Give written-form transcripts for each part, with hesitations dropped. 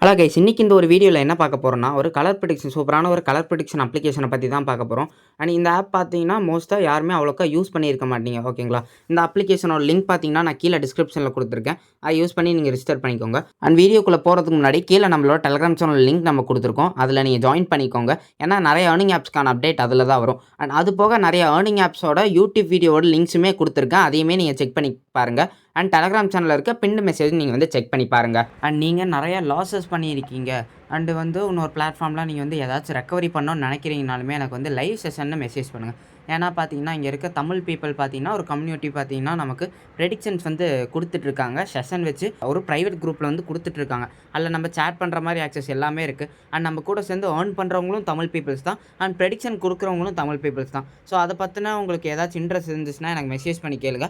Hello guys, இன்னைக்கு இந்த ஒரு வீடியோவில் என்ன பார்க்க போகிறோம்னா, ஒரு கலர் ப்ரெடிக்ஷன் சூப்பரான ஒரு கலர் ப்ரெடிக்ஷன் அப்ளிகேஷனை பற்றி தான் பார்க்க போகிறோம். அண்ட் இந்த ஆப் பார்த்தீங்கன்னா, மோஸ்ட்டாக யாருமே அவ்வளோக்கா யூஸ் பண்ணியிருக்க மாட்டீங்க. ஓகேங்களா? இந்த அப்ளிகேஷனோட லிங்க் பார்த்தீங்கன்னா, நான் கீழே டிஸ்கிரிப்ஷனில் கொடுத்துருக்கேன். அதை யூஸ் பண்ணி நீங்கள் ரிஜிஸ்டர் பண்ணிக்கோங்க. அண்ட் வீடியோக்குள்ளே போகிறதுக்கு முன்னாடி கீழே நம்மளோட டெலிகிராம் சேனல் லிங்க் நம்ம கொடுத்துருக்கோம். அதில் நீங்கள் ஜாயின் பண்ணிக்கோங்க. ஏன்னா நிறைய ஏர்னிங் ஆப்ஸ்க்கான அப்டேட் அதில் தான் வரும். அண்ட் அது போக நிறைய ஏர்னிங் ஆப்ஸோட யூடியூப் வீடியோட லிங்க்ஸுமே கொடுத்துருக்கேன். அதையுமே நீங்கள் செக் பண்ணி பாருங்கள். அண்ட் டெலிகிராம் சேனலில் இருக்க பின்டு மெசேஜ் நீங்கள் வந்து செக் பண்ணி பாருங்கள். அண்ட் நீங்கள் நிறைய லாஸஸ் பண்ணியிருக்கீங்க அண்டு வந்து இன்னொரு பிளாட்ஃபார்மில் நீங்கள் வந்து ஏதாச்சும் ரெக்கவரி பண்ணணும்னு நினைக்கிறீங்கனாலுமே எனக்கு வந்து லைவ் செஷன்னு மெசேஜ் பண்ணுங்கள். ஏன்னா பார்த்தீங்கன்னா, இங்கே இருக்க தமிழ் பீப்புள் பார்த்தீங்கன்னா, ஒரு கம்யூனிட்டி பார்த்தீங்கன்னா நமக்கு ப்ரெடிக்ஷன்ஸ் வந்து கொடுத்துட்ருக்காங்க. செஷன் வச்சு ஒரு ப்ரைவேட் குரூப்பில் வந்து கொடுத்துட்ருக்காங்க. அதில் நம்ம சேட் பண்ணுற மாதிரி ஆக்சஸ் எல்லாமே இருக்குது. அண்ட் நம்ம கூட சேர்ந்து ஏர்ன் பண்ணுறவங்களும் தமிழ் பீப்புள்ஸ் தான். அண்ட் ப்ரெடிக்ஷன் கொடுக்குறவங்களும் தமிழ் பீப்புள்ஸ் தான். ஸோ அதை பற்றின உங்களுக்கு ஏதாச்சும் இன்ட்ரெஸ்ட் இருந்துச்சுன்னா எனக்கு மெசேஜ் பண்ணி கேளுங்க.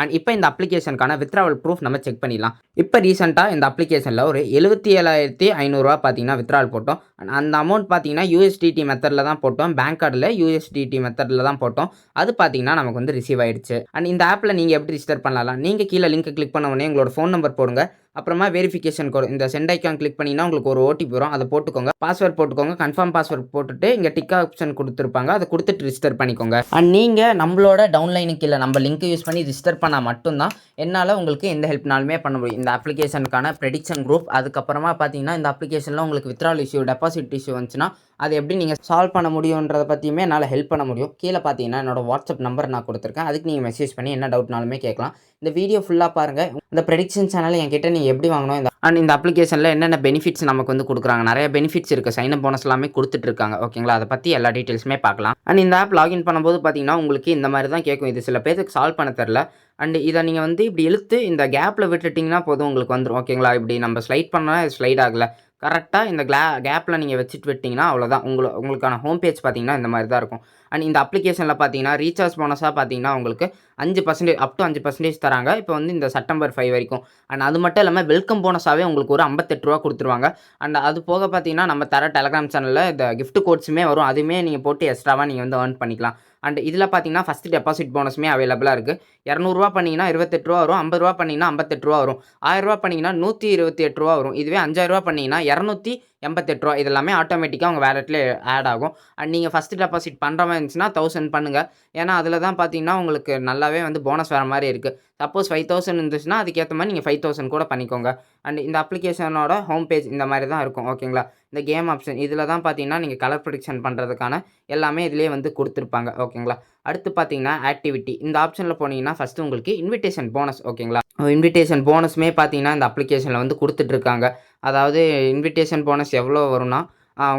அண்ட் இப்போ இந்த அப்ளிகேஷனுக்கான வித்ட்ராவல் ப்ரூஃப் நம்ம செக் பண்ணிடலாம். இப்போ ரீசெண்டாக இந்த அப்ளிகேஷனில் ஒரு 77,500 பார்த்தீங்கன்னா வித்ட்ராவல் போட்டோம். அண்ட் அந்த அமௌண்ட் பார்த்தீங்கன்னா USDT மெத்தடில் தான் போட்டோம். பேங்க் கார்டில் USDT மெத்தடில் தான் போட்டோம். அது பார்த்தீங்கன்னா நமக்கு வந்து ரிசீவ் ஆயிடுச்சு. அண்ட் இந்த ஆப்பில் நீங்கள் எப்படி ரிஜிஸ்டர் பண்ணலாம்? நீங்கள் கீழே லிங்க் கிளிக் பண்ண உடனே உங்களோட ஃபோன் நம்பர் போடுங்க. அப்புறமா வெரிஃபிகேஷன் கோட் இந்த சென்ட் ஐக்கான் கிளிக் பண்ணிங்கன்னா உங்களுக்கு ஒரு OTP வரும். அதை போட்டுக்கோங்க. பாஸ்வேர்ட் போட்டுக்கோங்க. கன்ஃபார்ம் பாஸ்வேர்ட் போட்டுட்டு இங்கே டிக் ஆப்ஷன் கொடுத்துருப்பாங்க. அதை கொடுத்துட்டு ரிஜிஸ்டர் பண்ணிக்கோங்க. அண்ட் நீங்கள் நம்மளோட டவுன்லைனுக்கு இல்லை நம்ம லிங்க் யூஸ் பண்ணி ரிஜிஸ்டர் பண்ணால் மட்டும்தான் என்னால் உங்களுக்கு எந்த ஹெல்ப்னாலுமே பண்ண முடியும். இந்த அப்ளிகேஷனுக்கான ப்ரெடிக்ஷன் குரூப், அதுக்கப்புறமா பார்த்தீங்கன்னா இந்த அப்ளிகேஷனில் உங்களுக்கு வித்ட்ராவல் இஷ்யூ, டெபாசிட் இஷ்யூ வந்துச்சுன்னா அது எப்படி நீங்கள் சால்வ் பண்ண முடியுன்றதை பற்றியுமே என்னால் ஹெல்ப் பண்ண முடியும். கீழே பார்த்தீங்கன்னா என்னோட வாட்ஸ்அப் நம்பர் நான் கொடுத்துருக்கேன். அதுக்கு நீங்கள் மெசேஜ் பண்ணி என்ன டவுட்னாலுமே கேட்கலாம். இந்த வீடியோ ஃபுல்லாக பாருங்கள். இந்த ப்ரெடிக்ஷன் சேனல் என்கிட்ட நீங்கள் எப்படி வாங்கணும், அண்ட் இந்த அப்ளிகேஷனில் என்னென்ன பெனிஃபிட்ஸ் நமக்கு வந்து கொடுக்குறாங்க, நிறைய பெனிஃபிட்ஸ் இருக்குது. சைன் அப் போனஸ் எல்லாமே கொடுத்துட்ருக்காங்க. ஓகேங்களா? அதை பற்றி எல்லா டீட்டெயில்ஸுமே பார்க்கலாம். அண்ட் இந்த ஆப் லாகின் பண்ணும்போது பார்த்தீங்கன்னா உங்களுக்கு இந்த மாதிரி தான் கேட்கும். இது சில பேருக்கு சால்வ் பண்ண தெரில. அண்ட் இதை நீங்கள் வந்து இப்படி இழுத்து இந்த கேப்பில் விட்டுட்டிங்கன்னா போதும், உங்களுக்கு வந்துடும். ஓகேங்களா? இப்படி நம்ம ஸ்லைட் பண்ணால் ஸ்லைட் ஆகலை. கரெக்டாக இந்த கேப்பில் நீங்கள் வச்சுட்டு விட்டிங்கன்னா அவ்வளோதான். உங்களுக்கான ஹோம் பேஜ் பார்த்தீங்கன்னா இந்த மாதிரி தான் இருக்கும். அண்ட் இந்த அப்ளிகேஷனில் பார்த்தீங்கன்னா ரீசார்ஜ் போனஸாக பார்த்தீங்கன்னா உங்களுக்கு 5% அப் டு 5% தராங்க. இப்போ வந்து இந்த செப்டம்பர் 5 வரைக்கும். அண்ட் அது மட்டும் இல்லாமல் வெல்கம் போனஸாகவே உங்களுக்கு ஒரு 58 ரூபா கொடுத்துருவாங்க. அண்ட் அது போக பார்த்தீங்கன்னா நம்ம தர டெலிகிராம் சேனலில் இந்த கிஃப்ட் கோட்ஸுமே வரும். அதுவுமே நீங்கள் போட்டு எக்ஸ்ட்ராவாக நீங்கள் வந்து ஏர்ன் பண்ணிக்கலாம். அண்ட் இதில் பார்த்தீங்கன்னா ஃபஸ்ட்டு டெபாசிட் போனஸுமே அவைலபிளாக இருக்குது. ₹200 பண்ணிங்கன்னா ₹28 வரும். ₹50 பண்ணிங்கன்னா ₹58 வரும். ₹1000 பண்ணிங்கன்னா ₹128 வரும். இதுவே ₹5000 பண்ணிங்கன்னா ₹288. இது எல்லாமே ஆட்டோமேட்டிக்காக உங்கள் வேலெட்டில் ஆட் ஆகும். அண்ட் நீங்கள் ஃபஸ்ட்டு டெபாசிட் பண்ணுற மாதிரி இருந்துச்சுன்னா 1000 பண்ணுங்கள். ஏன்னா அதில் தான் பார்த்தீங்கன்னா உங்களுக்கு நல்லாவே வந்து போனஸ் வர மாதிரி இருக்குது. சப்போஸ் 5000 இருந்துச்சுன்னா அதுக்கேற்ற மாதிரி நீங்கள் 5000 கூட பண்ணிக்கோங்க. அண்ட் இந்த அப்ளிகேஷனோட ஹோம் பேஜ் இந்த மாதிரி தான் இருக்கும். ஓகேங்களா? இந்த கேம் ஆப்ஷன் இதில் தான் பார்த்தீங்கன்னா நீங்கள் கலர் ப்ரெடிக்ஷன் பண்ணுறதுக்கான எல்லாமே இதிலேயே வந்து கொடுத்துருப்பாங்க. ஓகேங்களா? அடுத்து பார்த்தீங்கன்னா ஆக்டிவிட்டி இந்த ஆப்ஷனில் போனீங்கன்னா ஃபஸ்ட்டு உங்களுக்கு இன்விடேஷன் போனஸ். ஓகேங்களா? இன்விடேஷன் போனஸுமே பார்த்தீங்கன்னா இந்த அப்ளிகேஷனில் வந்து கொடுத்துட்ருக்காங்க. அதாவது இன்விடேஷன் போனஸ் எவ்வளோ வரும்னா,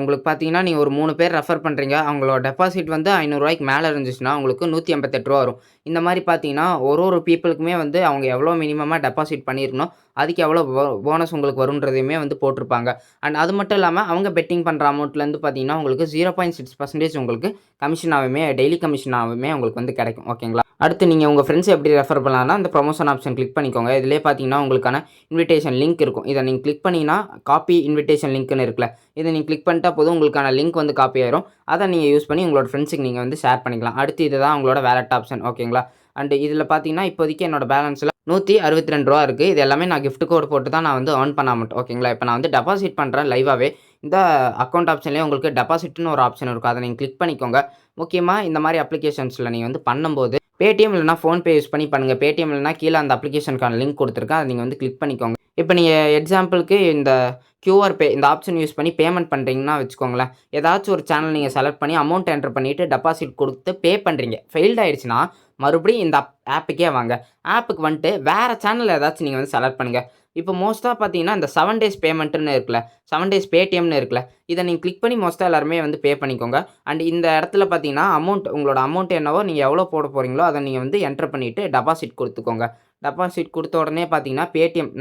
உங்களுக்கு பார்த்தீங்கன்னா நீங்கள் ஒரு 3 பேர் ரெஃபர் பண்ணுறீங்க. அவங்களோட டெபாசிட் வந்து ₹500 மேலே இருந்துச்சுன்னா உங்களுக்கு ₹188 வரும். இந்த மாதிரி பார்த்தீங்கன்னா ஒரு பீப்புளுக்குமே வந்து அவங்க எவ்வளோ மினிமமாக டெபாசிட் பண்ணியிருக்கணும், அதுக்கு எவ்வளோ போனஸ் உங்களுக்கு வரும்ன்றதையுமே வந்து போட்டிருப்பாங்க. அண்ட் அது மட்டும் இல்லாமல் அவங்க பெட்டிங் பண்ணுற அமௌண்ட்லேருந்து பார்த்தீங்கன்னா உங்களுக்கு 0.6% உங்களுக்கு கமிஷனாகவுமே டெய்லி கமிஷனாகவுமே உங்களுக்கு வந்து கிடைக்கும். ஓகேங்களா? அடுத்து நீங்கள் உங்கள் ஃப்ரெண்ட்ஸ் எப்படி ரெஃபர் பண்ணலாம்னா அந்த ப்ரொமோஷன் ஆப்ஷன் கிளிக் பண்ணிக்கோங்க. இதிலே பார்த்தீங்கன்னா உங்களுக்கான இன்விடேஷன் லிங்க் இருக்கும். இதை நீங்கள் கிளிக் பண்ணிங்கன்னா காப்பி இன்விடேஷன் லிங்க்னு இருக்குல்ல, இதை நீங்கள் கிளிக் பண்ணிட்டா போதும், உங்களுக்கான லிங்க் வந்து காப்பி ஆயிரும். அதை நீங்கள் யூஸ் பண்ணி உங்களோட ஃப்ரெண்ட்ஸுக்கு நீங்கள் வந்து ஷேர் பண்ணிக்கலாம். அடுத்து இதுதான் உங்களோட வேலட் ஆப்ஷன். ஓகேங்களா? அண்ட் இதில் பார்த்தீங்கன்னா இப்போதைக்கு என்னோட பேலன்ஸில் ₹162 இருக்குது. இது எல்லாமே நான் கிஃப்ட் கோட் போட்டு தான் நான் வந்து ஏர்ன் பண்ண மாட்டேன். ஓகேங்களா? இப்போ நான் வந்து டெபாசிட் பண்ணுறேன் லைவாகவே. இந்த அக்கௌண்ட் ஆப்ஷன்லேயே உங்களுக்கு டெபாசிட்னு ஒரு ஆப்ஷன் இருக்கும். அதை நீங்கள் கிளிக் பண்ணிக்கோங்க. முக்கியமாக இந்த மாதிரி அப்ளிகேஷன்ஸில் நீங்கள் வந்து பண்ணும்போது பேடிஎம் இல்லைனா ஃபோன்பே யூஸ் பண்ணி பண்ணுங்கள். பேடிஎம் இல்லைனா கீழே அந்த அப்ளிகேஷனுக்கான லிங்க் கொடுத்துருக்கேன். அதை நீங்கள் வந்து கிளிக் பண்ணிக்கோங்க. இப்போ நீங்கள் எக்ஸாம்பிளுக்கு இந்த QR பே இந்த ஆப்ஷன் யூஸ் பண்ணி பேமெண்ட் பண்ணுறீங்கன்னா வச்சுக்கோங்களேன், ஏதாச்சும் ஒரு சேனல் நீங்கள் செலக்ட் பண்ணி அமௌண்ட் என்டர் பண்ணிவிட்டு டெபாசிட் கொடுத்து பே பண்ணுறீங்க. ஃபெயில்ட் ஆயிடுச்சுன்னா மறுபடியும் இந்த ஆப்புக்கே வாங்க. ஆப்புக்கு வந்துட்டு வேறு சேனல் ஏதாச்சும் நீங்கள் வந்து செலக்ட் பண்ணுங்கள். இப்போ மோஸ்ட்டாக பார்த்தீங்கன்னா இந்த 7 டேஸ் பேமெண்ட்டுன்னு இருக்குல்ல, 7 டேஸ் பேடிஎம்னு இருக்குல்ல, இதை நீங்கள் கிளிக் பண்ணி மோஸ்ட்டாக எல்லாருமே வந்து பே பண்ணிக்கோங்க. அண்ட் இந்த இடத்துல பார்த்தீங்கன்னா உங்களோட அமௌண்ட் என்னவோ நீங்கள் எவ்வளோ போட போகிறீங்களோ அதை நீங்கள் வந்து என்டர் பண்ணிவிட்டு டெபாசிட் கொடுத்துக்கோங்க. டெபாசிட் கொடுத்த உடனே பார்த்தீங்கன்னா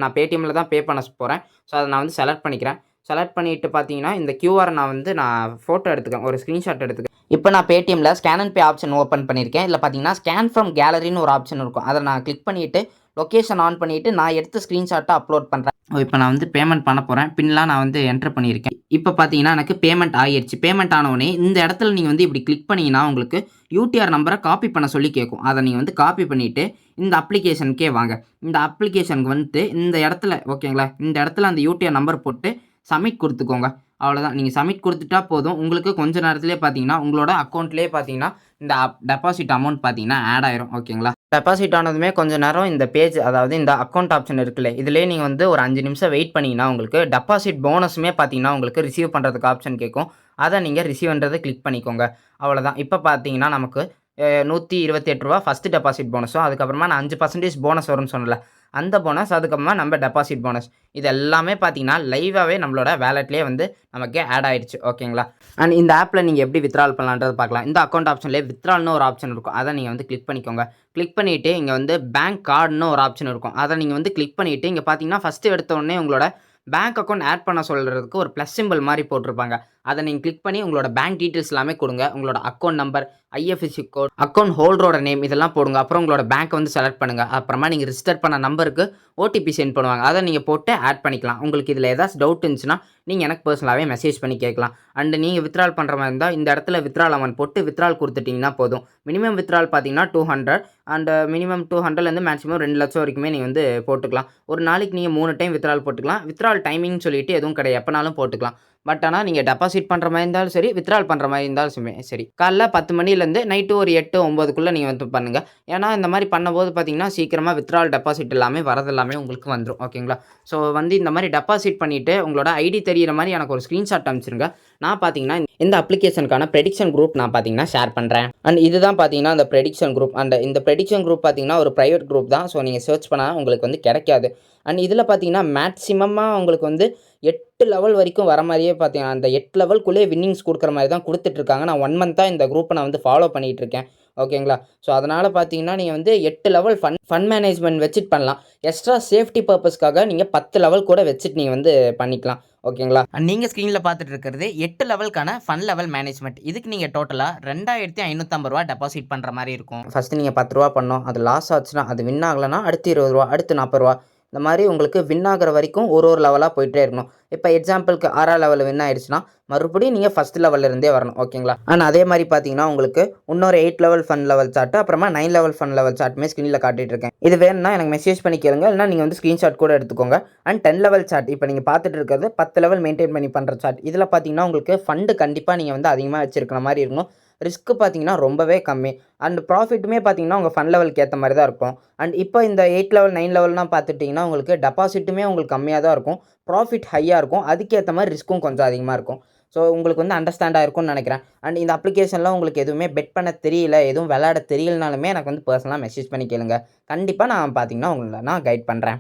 நான் பேடிஎம்மில் தான் பே பண்ண போகிறேன். ஸோ அதை நான் வந்து செலக்ட் பண்ணிக்கிறேன். செலக்ட் பண்ணிவிட்டு பார்த்தீங்கன்னா இந்த QR நான் ஃபோட்டோ எடுத்துக்கிறேன், ஒரு ஸ்க்ரீன்ஷாட் எடுத்துக்கிறேன். இப்போ நான் பேடிஎம்மில் scan and pay option open பண்ணியிருக்கேன். இதில் பார்த்தீங்கன்னா ஸ்கேன் ஃப்ரம் கேலரின்னு ஒரு ஆப்ஷன் இருக்கும். அதை நான் கிளிக் பண்ணிவிட்டு லொக்கேஷன் ஆன் பண்ணிவிட்டு நான் எடுத்த ஸ்க்ரீன்ஷாட்டை அப்லோட் பண்ணுறேன். இப்போ நான் வந்து பேமெண்ட் பண்ண போகிறேன். பின்லாம் நான் வந்து என்டர் பண்ணியிருக்கேன். இப்போ பார்த்தீங்கன்னா எனக்கு பேமெண்ட் ஆகிடுச்சு. பேமெண்ட் ஆனவுடனே இந்த இடத்துல நீங்கள் வந்து இப்படி கிளிக் பண்ணிங்கன்னா உங்களுக்கு UTR நம்பரை காப்பி பண்ண சொல்லி கேட்கும். அதை நீங்கள் வந்து காப்பி பண்ணிவிட்டு இந்த அப்ளிகேஷனுக்கே வாங்க. இந்த அப்ளிகேஷனுக்கு வந்துட்டு இந்த இடத்துல ஓகேங்களா, இந்த இடத்துல அந்த UTR நம்பர் போட்டு சப்மிட் குடுத்துக்கோங்க. அவ்வளோதான். நீங்க சப்மிட் குடுத்துட்டா போதும். உங்களுக்கு கொஞ்ச நேரத்திலேயே பார்த்தீங்கன்னா, உங்களோட அக்கவுண்ட்லேயே பார்த்தீங்கன்னா, இந்த டெபாசிட் அமௌண்ட் பார்த்தீங்கன்னா ஆட் ஆயிரும். ஓகேங்களா? டெபாசிட் ஆனதுமே கொஞ்ச நேரம் இந்த பேஜ் அதாவது இந்த அக்கவுண்ட் ஆப்ஷன் இருக்குல்ல, இதிலேயே நீங்க வந்து ஒரு 5 நிமிஷம் வெயிட் பண்ணீங்கன்னா, உங்களுக்கு டெபாசிட் போனஸுமே பார்த்தீங்கன்னா, உங்களுக்கு ரிசீவ் பண்றதுக்கு ஆப்ஷன் கேட்கும். அத நீங்க ரிசீவ்ன்றத கிளிக் பண்ணிக்கோங்க. அவ்வளோதான். இப்ப பார்த்தீங்கன்னா, நமக்கு ரூ. 128 ஃபர்ஸ்ட் டெபாசிட் போனஸும், அதுக்கப்புறமா நான் 5% போனஸ் வரும்னு சொன்னேன்ல, அந்த போனஸ், அதுக்கப்புறமா நம்ம டெபாசிட் போனஸ். இது எல்லாமே பார்த்தீங்கன்னா, லைவாவே நம்மளோட வாலெட்லயே வந்து நமக்கு ஆட் ஆயிடுச்சு. ஓகேங்களா? அண்ட் இந்த ஆப்ல நீங்க எப்படி வித்ட்ரால் பண்ணலான்றத பார்க்கலாம். இந்த அக்கவுண்ட் ஆப்ஷன்லயே வித்ட்ரால்னு ஒரு ஆப்ஷன் இருக்கும். அத நீங்க வந்து கிளிக் பண்ணிக்கோங்க. கிளிக் பண்ணிட்டு இங்க வந்து பேங்க் கார்டுன்னு ஒரு ஆப்ஷன் இருக்கும். அத நீங்க வந்து கிளிக் பண்ணிட்டு, இங்க பார்த்தீங்கன்னா, ஃபர்ஸ்ட் எடுத்த உடனே உங்களோட பேங்க் அக்கவுண்ட் ஆட் பண்ண சொல்றதுக்கு ஒரு பிளஸ் சிம்பல் மாரி போட்டிருப்பாங்க. அத நீங்க கிளிக் பண்ணி உங்களோட பேங்க் டீட்டெயில்ஸ் எல்லாமே குடுங்க. உங்களோட account number, IFSC code, account ஹோல்டரோட நேம் இதெல்லாம் போடுங்க. அப்புறம் உங்களோட பேங்க்க வந்து செலக்ட் பண்ணுங்க. அப்புறமா நீங்க ரிஜிஸ்டர் பண்ண நம்பருக்கு ஓடிபி சென்ட் பண்ணுவாங்க. அத நீங்க போட்டு ஆட் பண்ணிக்கலாம். உங்களுக்கு இதுல ஏதாச்சும் டவுட் இருந்துச்சுன்னா, நீங்க எனக்கு பெர்சனலாவே மெசேஜ் பண்ணி கேட்கலாம். அண்ட் நீங்க வித்ட்ரால் பண்ற மாரி இருந்தா, இந்த இடத்துல வித்ட்ரால் அமௌண்ட் போட்டு வித்ட்ரால் குடுத்துட்டீங்கன்னா போதும். மினிமம் வித்ட்ரால் பார்த்தீங்கன்னா 200 அண்ட் மினிமம் 200லேருந்து மேக்ஸிமம் 2,00,000 வரைக்குமே நீங்க வந்து போட்டுக்கலாம். ஒரு நாளைக்கு நீங்க 3 டைம் வித்ட்ரால் போட்டுக்கலாம். வித்ட்ரால் டைமிங்னு சொல்லிட்டு எதுவும் கிடையாது. எப்பனாலும் போட்டுக்கலாம். பட் ஆனா நீங்க டெபாசிட் பண்ற மாரி இருந்தாலும் சரி, வித்ட்ரால் பண்ற மாரி இருந்தாலும் சரி. காலைல 10 மணிலேருந்து நைட்டு ஒரு 8, 9க்குள்ள நீங்க வந்து பண்ணுங்க. ஏன்னா, இந்த மாரி பண்ணும்போது பார்த்தீங்கன்னா, சீக்கிரமா வித்ட்ரால், டெபாசிட் எல்லாமே வரது எல்லாமே உங்களுக்கு வந்துரும். ஓகேங்களா? ஸோ வந்து இந்த மாரி டெபாசிட் பண்ணிட்டு, உங்களோட ஐடி தெரியிற மாரி எனக்கு ஒரு ஸ்கிரீன்ஷாட் அனுப்பிச்சுருங்க. நான் பார்த்தீங்கன்னா, இந்த அப்ளிகேஷனுக்கான ப்ரெடிக்ஷன் குரூப் நான் பார்த்தீங்கன்னா ஷேர் பண்றேன். அண்ட் இதுதான் பார்த்தீங்கன்னா, அந்த ப்ரெடிக்ஷன் குரூப். அண்ட் இந்த ப்ரெடிக்ஷன் குரூப் பார்த்தீங்கன்னா, ஒரு பிரைவேட் குரூப் தான். ஸோ நீங்க சர்ச் பண்ணா உங்களுக்கு வந்து கிடைக்காது. அண்ட் இதில பார்த்தீங்கன்னா, மேக்ஸிமமா உங்களுக்கு வந்து 8 லெவல் வரைக்கும் வர மாரியே பார்த்தீங்கன்னா, அந்த 8 லெவல்குள்ளேயே வின்னிங்ஸ் குடுக்குற மாரி தான் குடுத்துட்டு இருக்காங்க. நான் 1 மந்த்தா இந்த குரூப்ப நான் வந்து ஃபாலோ பண்ணிட்டு இருக்கேன். ஓகேங்களா? ஸோ அதனால பார்த்தீங்கன்னா, நீங்க வந்து 8 லெவல் ஃபண்ட் மேனேஜ்மென்ட் வச்சுட்டு பண்ணலாம். எக்ஸ்ட்ரா சேஃப்டி பர்ப்பஸ்க்காக நீங்க 10 லெவல் கூட வச்சுட்டு நீங்க வந்து பண்ணிக்கலாம். ஓகேங்களா? நீங்க ஸ்க்ரீன்ல பார்த்துட்டு இருக்கிறது 8 லெவலுக்கான ஃபண்ட் லெவல் மேனேஜ்மென்ட். இதுக்கு நீங்க டோட்டலா ரூ. 2,550 டெபாசிட் பண்ற மாரி இருக்கும். ஃபர்ஸ்ட் நீங்க ரூ. 10 பண்ணணும். அது லாஸ் ஆச்சுன்னா, அது வின் ஆகலன்னா அடுத்து ரூ. 20, அடுத்து ரூ. 40. இந்த மாரி உங்களுக்கு வின் ஆகுற வரைக்கும் ஒரு லெவலா போயிட்டே இருக்கணும். இப்ப எக்ஸாம்பிள்க்கு 6ஆம் லெவல் வின் ஆயிடுச்சுன்னா, மறுபடியும் நீங்க ஃபர்ஸ்ட் லெவல்ல இருந்தே வரணும். ஓகேங்களா? அண்ட் அதே மாரி பார்த்தீங்கன்னா, உங்களுக்கு இன்னொரு 8 லெவல் ஃபண்ட் லெவல் சார்ட், அப்புறமா 9 லெவல் ஃபண்ட் லெவல் சார்ட்டுமே ஸ்க்ரீன்ல காட்டிட்டு இருக்கேன். இது வேணும்னா எனக்கு மெசேஜ் பண்ணி கேளுங்க. இல்லன்னா நீங்க வந்து ஸ்கிரீன்ஷாட் கூட எடுத்துக்கோங்க. அண்ட் 10 லெவல் சார்ட் இப்ப நீங்க பார்த்துட்டு இருக்கிறது 10 லெவல் மெயின்டெயின் பண்ணி பண்ற சார்ட். இதுல பார்த்தீங்கன்னா, உங்களுக்கு ஃபண்ட் கண்டிப்பா நீங்க வந்து அதிகமா வச்சிருக்கிற மாரி இருக்கணும். ரிஸ்க் பார்த்தீங்கன்னா ரொம்பவே கம்மி. அண்ட் ப்ராஃபிட்டுமே பார்த்தீங்கன்னா, உங்க ஃபண்ட் லெவலுக்கு ஏத்த மாரி தான் இருக்கும். அண்ட் இப்போ இந்த 8 லெவல், 9 லெவல்லாம் பார்த்துட்டீங்கன்னா, உங்களுக்கு டெபாசிட்டுமே உங்களுக்கு கம்மியா தான் இருக்கும். ப்ராஃபிட் ஹையா இருக்கும். அதுக்கேத்த மாரி ரிஸ்க்கும் கொஞ்சம் அதிகமா இருக்கும். ஸோ உங்களுக்கு வந்து அண்டர்ஸ்டாண்ட் ஆயிருக்கும்னு நெனைக்கிறேன். அண்ட் இந்த அப்ளிகேஷன்ல உங்களுக்கு எதுவுமே பெட் பண்ண தெரியல, எதுவும் விளையாட தெரியலனாலுமே எனக்கு வந்து பெர்சனலா மெசேஜ் பண்ணி கேளுங்க. கண்டிப்பா நான் பார்த்தீங்கன்னா, உங்கள நான் கைட் பண்றேன்.